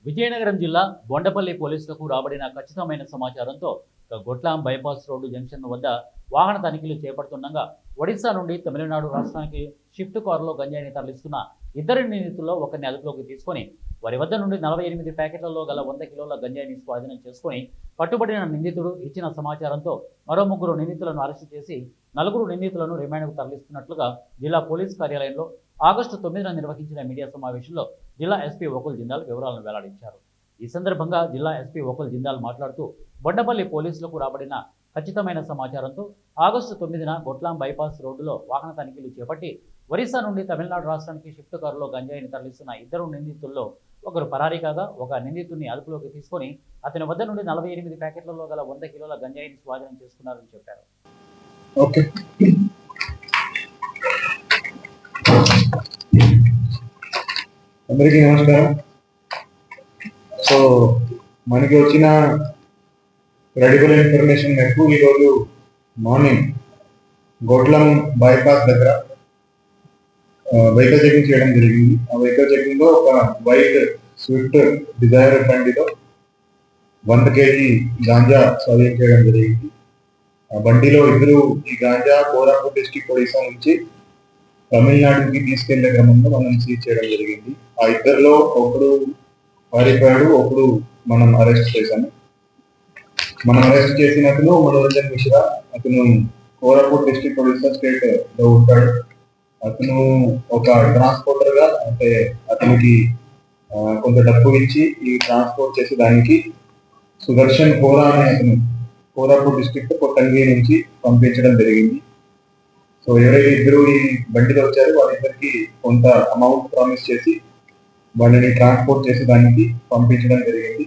విజయనగరం జిల్లా బొండపల్లి పోలీసులకు రాబడిన ఖచ్చితమైన సమాచారంతో గొట్లాం బైపాస్ రోడ్డు జంక్షన్ వద్ద వాహన తనిఖీలు చేపడుతుండగా ఒడిశా నుండి తమిళనాడు రాష్ట్రానికి షిఫ్ట్ కారులో గంజాయిని తరలిస్తున్న ఇద్దరు నిందితుల్లో ఒకరిని అదుపులోకి తీసుకొని వారి వద్ద నుండి 48 ప్యాకెట్లలో గల 100 కిలోల గంజాయిని స్వాధీనం చేసుకుని పట్టుబడిన నిందితుడు ఇచ్చిన సమాచారంతో మరో 3 నిందితులను అరెస్టు చేసి 4 నిందితులను రిమాండ్కు తరలిస్తున్నట్లుగా జిల్లా పోలీస్ కార్యాలయంలో ఆగస్టు 9న నిర్వహించిన మీడియా సమావేశంలో జిల్లా ఎస్పీ వకుల్ జిందాల్ వివరాలను వెల్లడించారు. ఈ సందర్భంగా జిల్లా ఎస్పీ వకుల్ జిందాల్ మాట్లాడుతూ బొండపల్లి పోలీసులకు రాబడిన ఖచ్చితమైన సమాచారంతో ఆగస్టు 9న గొట్లాం బైపాస్ రోడ్డులో వాహన తనిఖీలు చేపట్టి ఒరిస్సా నుండి తమిళనాడు రాష్ట్రానికి షిఫ్ట్ కారులో గంజాయిని తరలిస్తున్న ఇద్దరు నిందితుల్లో ఒకరు పరారీ కాగా ఒక నిందితుడిని అదుపులోకి తీసుకొని అతని వద్ద నుండి 48 ప్యాకెట్లలో గల 100 కిలోల గంజాయిని స్వాధీనం చేసుకున్నారని చెప్పారు. అందరికీ నమస్కారం. సో మనకి వచ్చిన క్రెడిబుల్ ఇన్ఫర్మేషన్ మేరకు ఈరోజు మార్నింగ్ గోట్లం బైపాస్ దగ్గర వెహికల్ చెకింగ్ చేయడం జరిగింది. ఆ వెహికల్ చెకింగ్ లో ఒక వైట్ స్విఫ్ట్ డిజైర్ బండిలో 100 kg గాంజా స్వాధీనం చేయడం జరిగింది. ఆ బండిలో ఇద్దరు ఈ గాంజా కోరాపుట్ డిస్ట్రిక్ట్ ఒడిశా నుంచి తమిళనాడుకి తీసుకెళ్లే క్రమంలో మనం సీజ్ చేయడం జరిగింది. ఆ ఇద్దరిలో ఒకడు పారిపోయాడు, ఒకడు మనం అరెస్ట్ చేశాము. మనం అరెస్ట్ చేసినట్లు మనోరంజన్ మిశ్రా, అతను కోరాపుట్ డిస్ట్రిక్ట్ ఒడిశా స్టేట్ లో ఉంటాడు. అతను ఒక ట్రాన్స్పోర్టర్ గా, అంటే అతనికి కొంత డబ్బు ఇచ్చి ఈ ట్రాన్స్పోర్ట్ చేసేదానికి సుదర్శన్ కోరా అనే అతను కోరాపుట్ డిస్ట్రిక్ట్ కొట్టంగి నుంచి పంపించడం జరిగింది. సో ఎవరైతే ఇద్దరు ఈ బండిలో వచ్చారో వాళ్ళిద్దరికి కొంత అమౌంట్ ప్రామిస్ చేసి వాళ్ళని ట్రాన్స్పోర్ట్ చేసేదానికి పంపించడం జరిగింది.